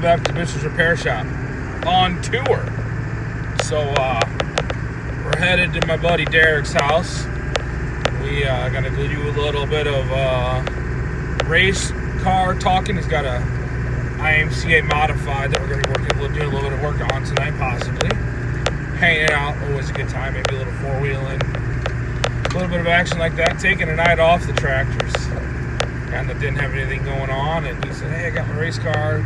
back to BIBSTE'S Repair Shop on tour. So we're headed to my buddy Derek's house. We gonna do a little bit of race car talking. He's got a IMCA modified that we're gonna be doing a little bit of work on tonight, possibly. Hanging out, always a good time. Maybe a little four-wheeling, a little bit of action like that. Taking a night off the tractors. Kind of didn't have anything going on, and he said, "Hey, I got my race car."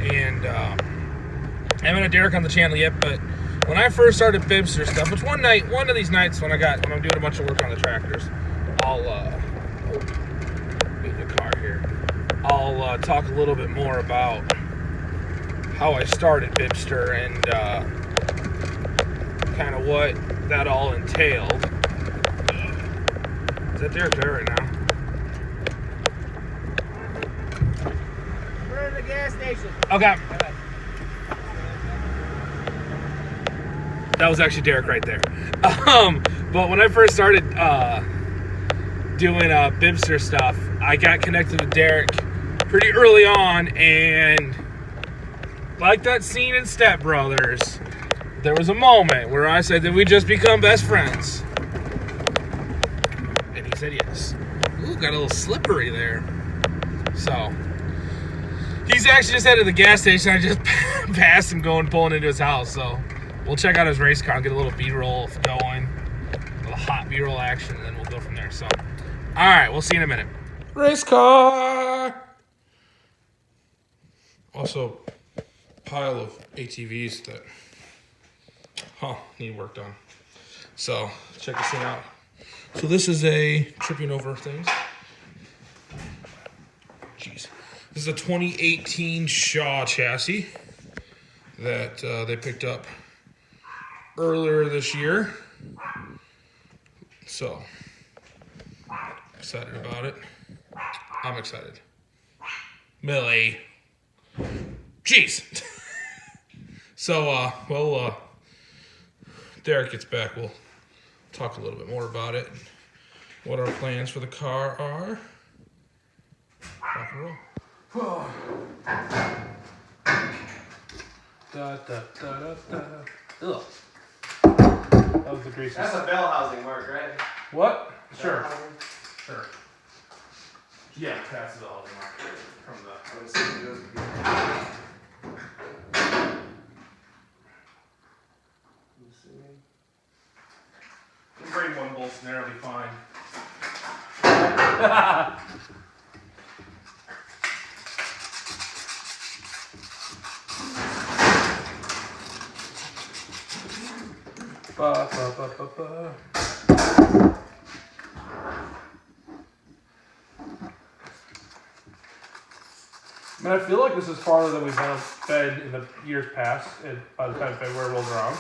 And I haven't had Derek on the channel yet, but when I first started BIBSTER'S stuff, which one of these nights when I'm doing a bunch of work on the tractors, I'll move the car here. I'll talk a little bit more about how I started BIBSTER and kind of what that all entailed. Is that Derek there right now? We're in the gas station. Okay. That was actually Derek right there. But when I first started doing BIBSTER stuff, I got connected with Derek pretty early on, and like that scene in Step Brothers, there was a moment where I said that we just become best friends. And he said yes. Ooh, got a little slippery there. So, he's actually just headed to the gas station. I just passed him pulling into his house, so we'll check out his race car and get a little B-roll going, a little hot B-roll action, and then we'll go from there. So, all right, we'll see you in a minute. Race car. Also, pile of ATVs that need work done. So check this thing out. So this is a tripping over things. Jeez, this is a 2018 Shaw chassis that they picked up earlier this year. So, excited about it. I'm excited. Millie. Jeez. So, Derek gets back. We'll talk a little bit more about it. What our plans for the car are. Rock and roll. Da, da, da, da, da. Ugh. That was the greasiest. That's a bell housing mark, right? What? Sure. Bell housing? Sure. Yeah, that's the housing mark from the. Grade 1 bolts in there, I'll be fine. Ba, ba, ba, ba, ba. I mean, I feel like this is farther than we've been in the years past, by the time February rolls around.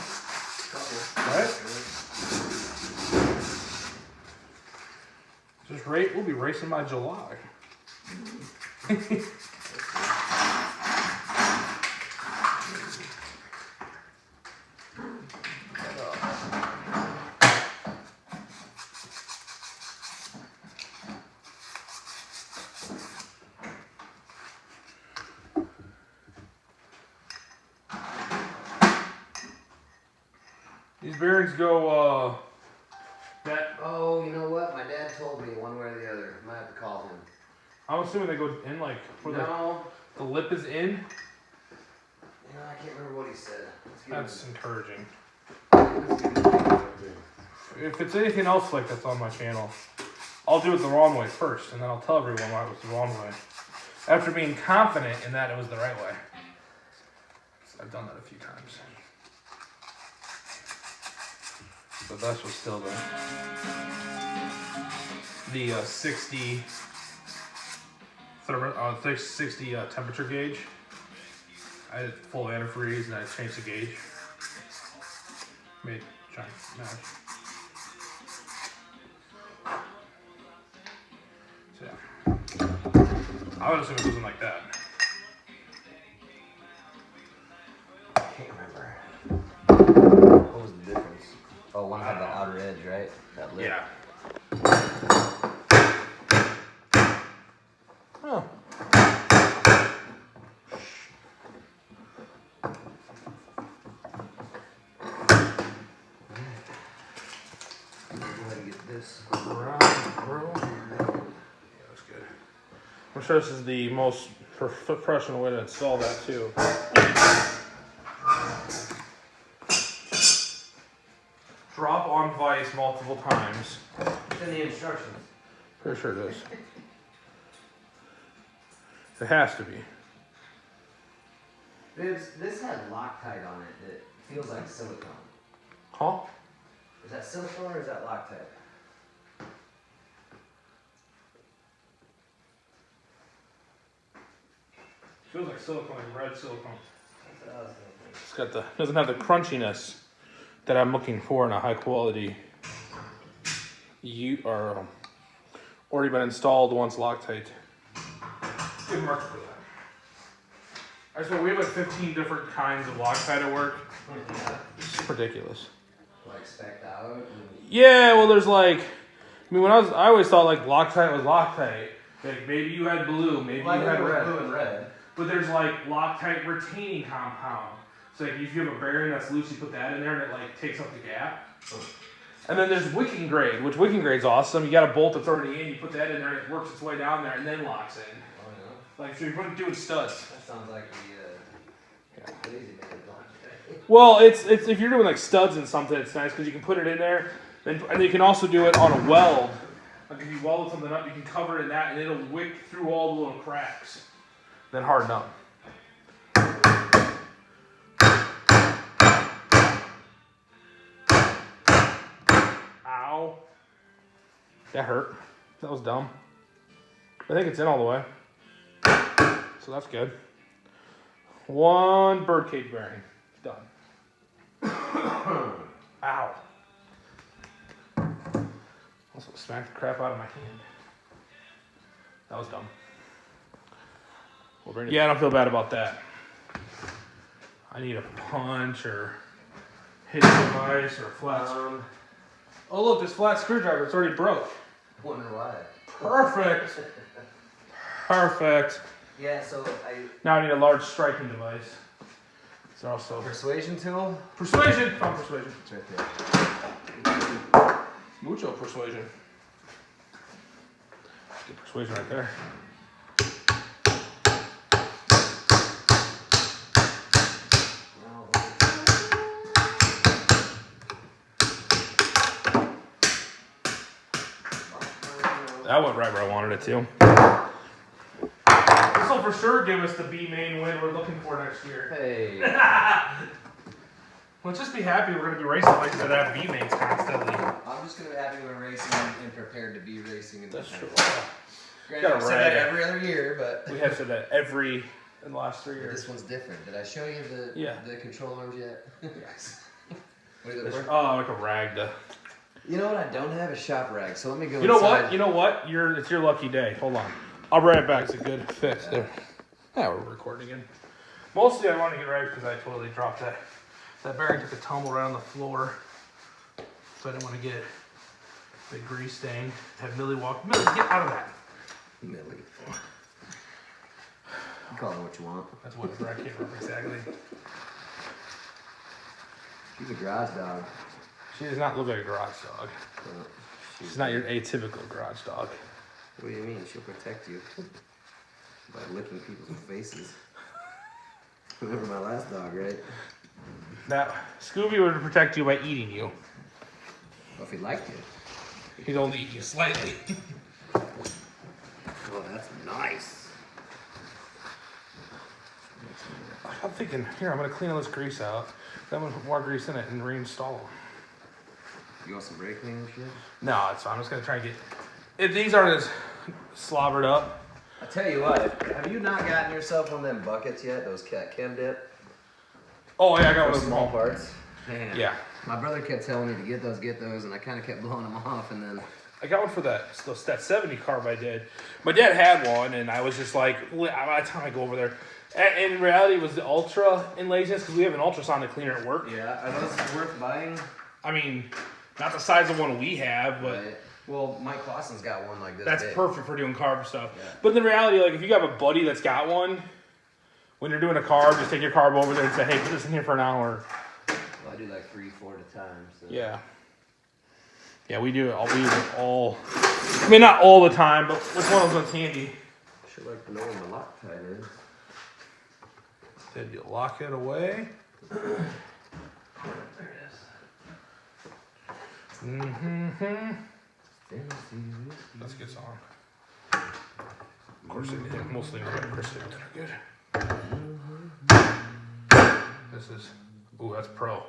Right? We'll be racing by July. These bearings go, Oh, you know what? My dad told me one way or the other. I might have to call him. I'm assuming they go in like, where the lip is in? You know, I can't remember what he said. That's encouraging. If it's anything else like that's on my channel, I'll do it the wrong way first, and then I'll tell everyone why it was the wrong way. After being confident in that it was the right way. I've done that a few times. The best was still the 60 temperature gauge. I had full antifreeze and I changed the gauge. Made giant match. So yeah, I would assume it wasn't like that. I can't remember. What was the difference? Oh, one had the outer edge, right? That lip. Yeah. Oh. I'm sure this is the most professional way to install that too. Drop on vise multiple times. It's in the instructions. Pretty sure it is. It has to be. This had Loctite on it that feels like silicone. Huh? Is that silicone or is that Loctite? Feels like silicone, like red silicone. That's what I was thinking. It's got the doesn't have the crunchiness that I'm looking for in a high quality. You are already been installed once Loctite. Good mark for that. I swear we have like 15 different kinds of Loctite at work. It's ridiculous. Like spec'd out? Yeah, well, there's like, I mean, I always thought like Loctite was Loctite. Like maybe you had blue, maybe you had red. Blue and red. But there's like Loctite retaining compound. So like if you have a bearing that's loose, you put that in there and it like takes up the gap. And then there's wicking grade, which wicking grade's awesome. You got a bolt that's already in, you put that in there and it works its way down there and then locks in. Oh yeah. Like so you're doing studs. That sounds like the lazy man Loctite. Well, it's if you're doing like studs and something, it's nice because you can put it in there, and you can also do it on a weld. Like if you weld something up, you can cover it in that, and it'll wick through all the little cracks. Then harden up. Ow. That hurt. That was dumb. I think it's in all the way. So that's good. One birdcage bearing. Done. Ow. Also smacked the crap out of my hand. That was dumb. Yeah, I don't feel bad about that. I need a punch or hit device or a flat. Oh look, this flat screwdriver, it's already broke. Wonder why. Perfect. Perfect. Yeah, so Now I need a large striking device. It's also persuasion tool? persuasion. Found persuasion. It's right there. Mucho persuasion. Good persuasion right there. That went right where I wanted it to. This will for sure give us the B main win we're looking for next year. Hey. Let's just be happy we're going to be racing like that at B mains constantly. I'm just going to be happy we're racing and prepared to be racing. That's true. Granted, we say that every other year, but... We have said that in the last 3 years. This one's different. Did I show you the control arms yet? Yes. What is it? Oh, like a rag to... You know what I don't have? A shop rag, so let me go You know inside. what? You know what? It's your lucky day. Hold on. I'll bring it back. It's a good fix there. Yeah, we're recording again. Mostly I want to get right because I totally dropped that. That bearing took a tumble right on the floor. So I didn't want to get the grease stain. Have Millie walk. Millie, get out of that. Millie. You call her what you want. That's what I can't remember exactly. She's a garage dog. She does not look like a garage dog. She's not your atypical garage dog. What do you mean? She'll protect you by licking people's faces. Remember my last dog, right? Now, Scooby would protect you by eating you. Well, if he liked you. He'd only eat you slightly. Oh, that's nice. I'm thinking, here, I'm going to clean all this grease out. Then I'm going to put more grease in it and reinstall them. You want some brake cleaning shit? No, it's fine. I'm just going to try and get... If these aren't as slobbered up. I tell you what, have you not gotten yourself one of them buckets yet? Those chem dip? Oh, yeah, I got one of small those. parts. Man. Yeah. My brother kept telling me to get those, and I kind of kept blowing them off, and then... I got one for that 70 carb I did. My dad had one, and I was just like, by the time I go over there... And in reality, it was the Ultra in laziness, because we have an ultrasonic cleaner at work. Yeah, are those worth buying? I mean, not the size of one we have, but... Right. Well, Mike Clausen's got one like this. That's big. perfect for doing carb stuff. Yeah. But in reality, like if you have a buddy that's got one, when you're doing a carb, just take your carb over there and say, hey, put this in here for an hour. Well, I do like 3-4 at a time. So. Yeah. Yeah, we do it all. We use it all. I mean, not all the time, but which one of those one's handy? Should like to know where my Loctite is. Did you lock it away? There it is. Mm-hmm. That's a good song. Of course, mostly not Chris good. This is, ooh, that's pro.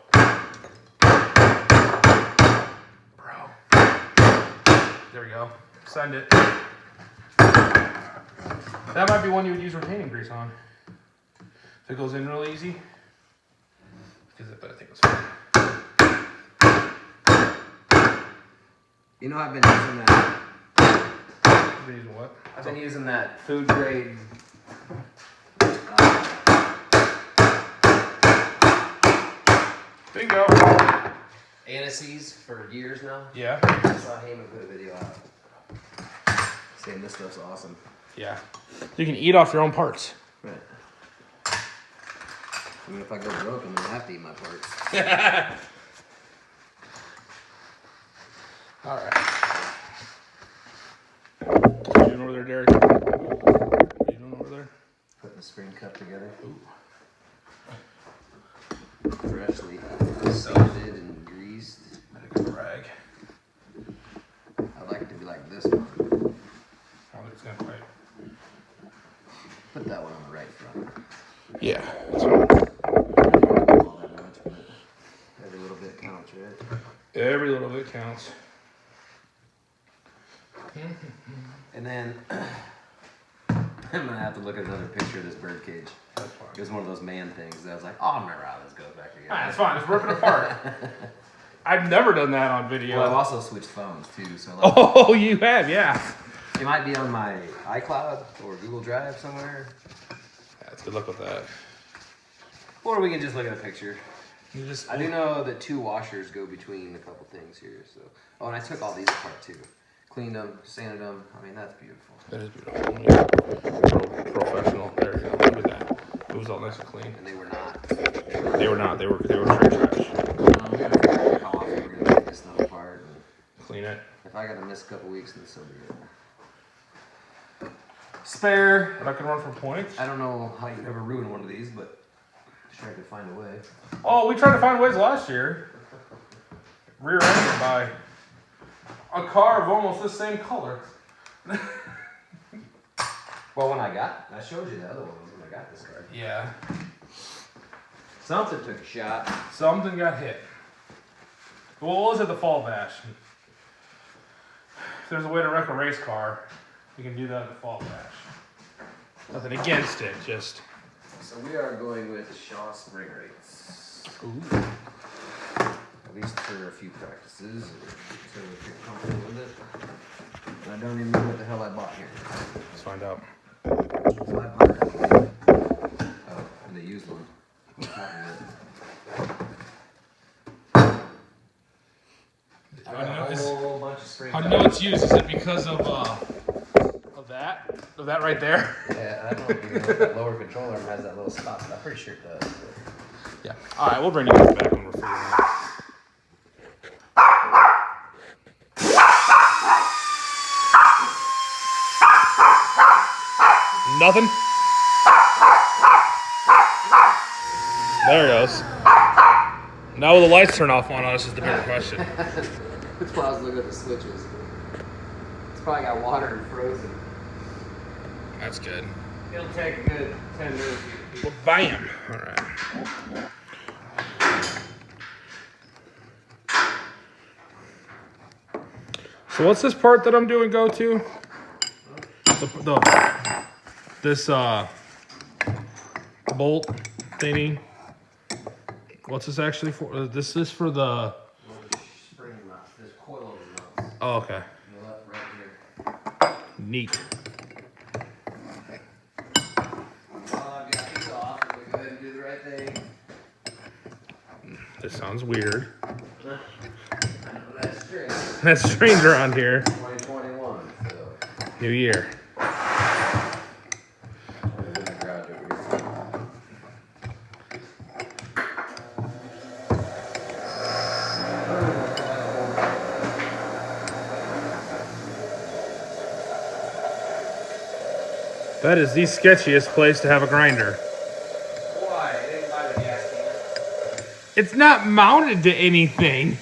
Pro. There we go. Send it. That might be one you would use retaining grease on. If it goes in real easy. Because I think it's fine. You know, I've been using that. You've been using what? I've been using that food grade. Bingo. Anise for years now. Yeah. I saw Heyman put a video out saying this stuff's awesome. Yeah. You can eat off your own parts. Right. I mean, if I go broke, I'm gonna have to eat my parts. All right. What are you doing over there, Derek? What are you doing over there? Putting the spring cup together. Ooh. Freshly sanded and greased. Not a good rag. I'd like it to be like this one. I don't think it's gonna quite. Put that one on the right front. Yeah. That's fine. All that much, but every little bit counts, right? Every little bit counts. And then I'm gonna have to look at another picture of this bird cage. That's fine. It was one of those man things that I was like, oh, remember how this goes back together. It's fine. Just rip it apart. I've never done that on video. Well, I've also switched phones too, so like, Oh, you have, yeah. it might be on my iCloud or Google Drive somewhere, Yeah, it's good luck with that. or we can just look at a picture. You just. I do know that 2 washers go between a couple things here, so. Oh, and I took all these apart too. Cleaned them, sanded them. I mean, that's beautiful. That is beautiful. Yeah. Professional. There you go. Look at that. It was all nice and clean. And they were not. They were not. They were straight trash. We gotta figure out how often we're gonna take this stuff apart. And Clean it. if I gotta miss a couple weeks, then so be it. Spare. But I can run for points. I don't know how you ever ruin one of these, but sure I could find a way. Oh, we tried to find ways last year. Rear-ended by a car of almost the same color. Well, when I showed you the other one when I got this car. Yeah. Something took a shot. Something got hit. Well, what was it, the fall bash? If there's a way to wreck a race car, we can do that at the fall bash. Nothing against it, just. So we are going with Shaw spring rates. Ooh. At least for a few practices, so we feel comfortable with it. And I don't even know what the hell I bought here. Let's find out. $500. Oh, and they used one. On top of it. I got a whole bunch of spring How do you know it's used? Is it because of that? Of that right there? Yeah, I don't know if you know if that lower control arm has that little spot, but I'm pretty sure it does. Yeah. All right, we'll bring you guys back when we're figuring it out. Nothing? There it goes. Now will the lights turn off on us is the bigger question. That's why I was looking at the switches. It's probably got water and frozen. That's good. It'll take a good 10 minutes. Well, bam. All right. So what's this part that I'm doing go to? This bolt thingy. What's this actually for? This is for the Spring nuts. There's coil nuts. Oh, okay. Left right here. Neat. Got these off. We'll go ahead and do the right thing. This sounds weird. I know that's strange. That's strange around here. 2021. So. New year. In the garage over here. That is the sketchiest place to have a grinder. Why? It ain't by the gas can. It's not mounted to anything.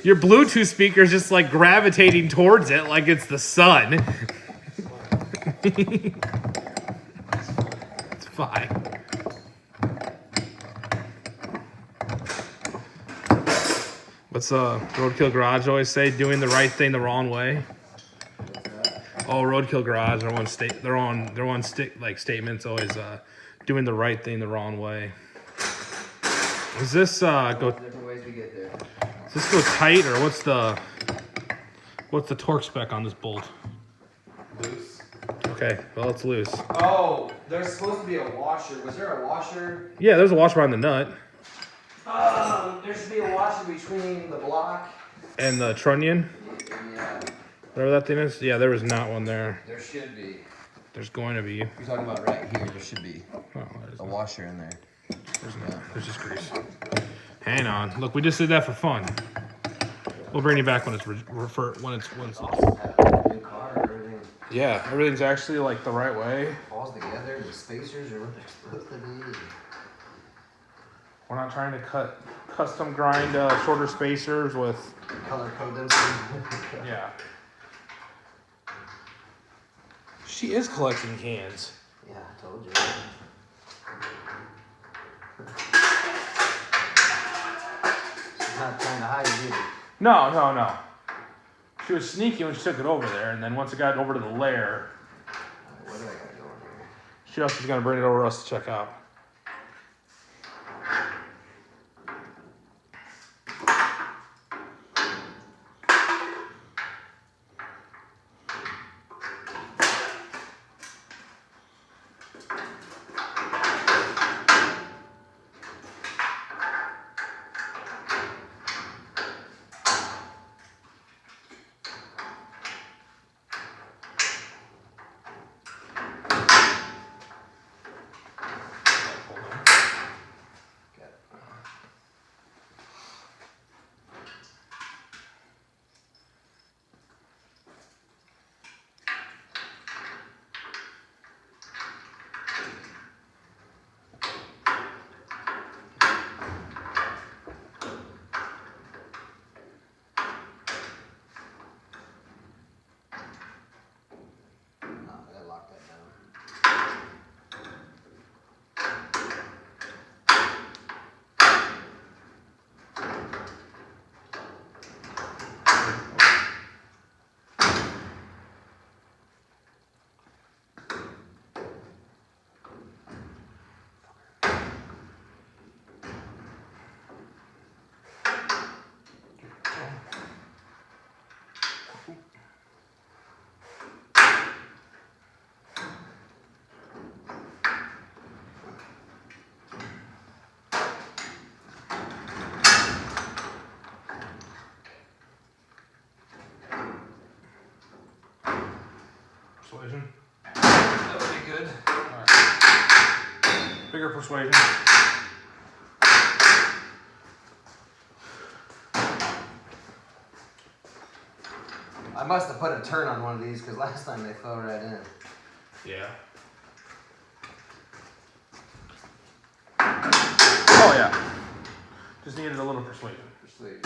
Your Bluetooth speaker is just like gravitating towards it like it's the sun. It's fine. What's Roadkill Garage always say? Doing the right thing the wrong way. Oh, Roadkill Garage. Their one statements always doing the right thing the wrong way. Is this Different ways to get there. Does this go tight, or what's the torque spec on this bolt? Loose. Okay, well, it's loose. Oh, there's supposed to be a washer. Was there a washer? Yeah, there's a washer behind the nut. There should be a washer between the block. And the trunnion? Yeah. Whatever that thing is? Yeah, there was not one there. There should be. There's going to be. You're talking about right here. There should be Oh, there's a washer in there. There's not. There's just grease. Hang on. Look, we just did that for fun. We'll bring you back when it's New car, everything Yeah, everything's actually like the right way. falls together. The spacers are what they're supposed to be. We're not trying to custom grind shorter spacers with. Color code them. Yeah. She is collecting cans. Yeah, I told you. She's not trying to hide it either. No. She was sneaky when she took it over there, and then once it got over to the lair, What do I got going here? she also was going to bring it over to us to check out. Persuasion? That would be good. Alright. Bigger persuasion. I must have put a turn on one of these because last time they fell right in. Yeah. Oh yeah. Just needed a little persuasion. Sweet.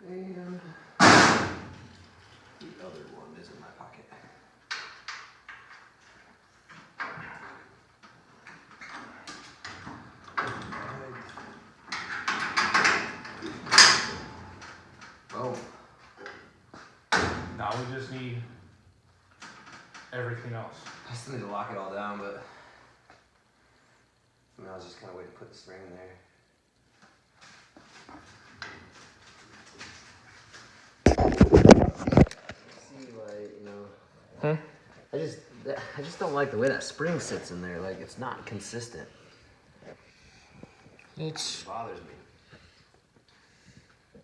And the other one is in my pocket. Oh. Now we just need everything else. I still need to lock it all down, but I was just kind of waiting to put the spring in there. See, like, you know, Huh? I just don't like the way that spring sits in there. Like, it's not consistent. It bothers me.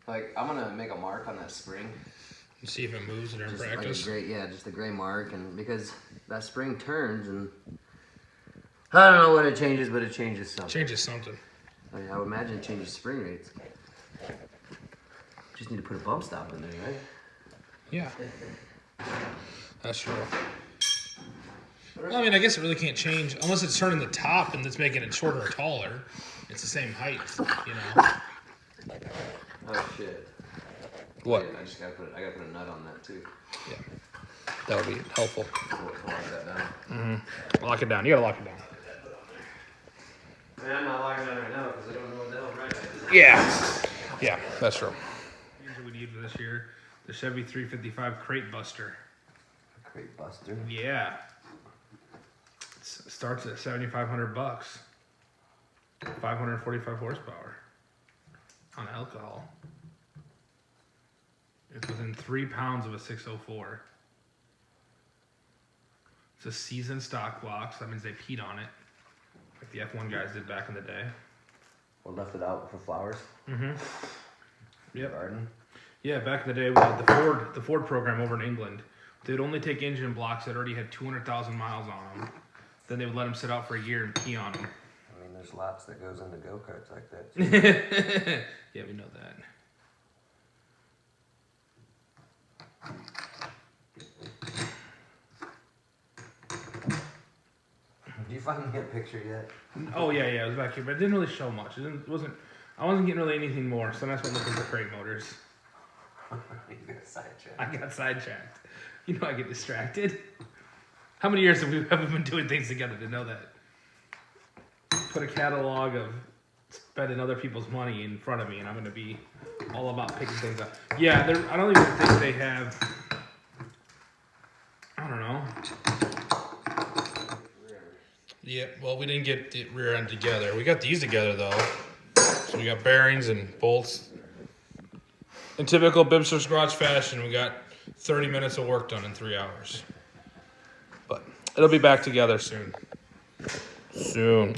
Like, I'm gonna make a mark on that spring. And see if it moves during Just practice. like just a gray mark, and because that spring turns, and I don't know what it changes, but it changes something. Changes something. I mean, I would imagine it changes spring rates. Just need to put a bump stop in there, right? Yeah. That's true. Well, I mean, I guess it really can't change unless it's turning the top and it's making it shorter or taller. It's the same height, you know. Oh shit. What? I just gotta put a nut on that too. Yeah. That would be helpful. We'll lock that down. Lock it down. You gotta lock it down. Man, I'm not locking it down right now because I don't know what the hell right is. Yeah. Yeah, that's true. Here's what we need for this year: the Chevy 355 Crate Buster. Crate Buster. Yeah. It starts at $7,500. 545 horsepower on alcohol. It's within 3 pounds of a 604. It's a seasoned stock block, so that means they peed on it, like the F1 guys did back in the day. Or left it out for flowers. Yep. Garden. Yeah, back in the day, we had the Ford program over in England. They would only take engine blocks that already had 200,000 miles on them. Then they would let them sit out for a year and pee on them. I mean, there's lots that goes into go-karts like that too. Yeah, we know that. Did you find me a picture yet? Oh yeah, it was back here, but it didn't really show much. I wasn't getting really anything more, so that's what I'm looking for crate motors. You got sidetracked. I got sidetracked. You know I get distracted. How many years have we been doing things together to know that? Put a catalog of spending other people's money in front of me, and I'm going to be all about picking things up. Yeah, I don't even think they have. I don't know. Yeah, well, we didn't get the rear end together. We got these together, though. So we got bearings and bolts. In typical BIBSTE'S garage fashion, we got 30 minutes of work done in 3 hours. But it'll be back together soon.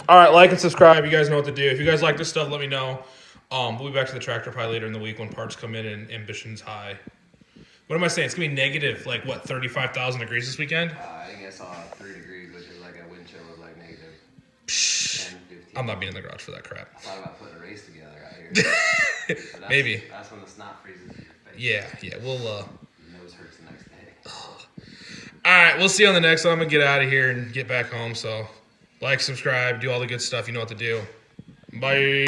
All right, like and subscribe. You guys know what to do. If you guys like this stuff, let me know. We'll be back to the tractor probably later in the week when parts come in and ambition's high. What am I saying? It's going to be negative, 35,000 degrees this weekend? I think I saw 3 degrees, which is like a wind chill of negative 10, 15. I'm not being in the garage for that crap. I thought about putting a race together out here. Maybe. That's when the snot freezes in your face. Yeah, we'll... Your nose hurts the next day. All right, we'll see you on the next one. I'm going to get out of here and get back home, so like, subscribe, do all the good stuff. You know what to do. Bye.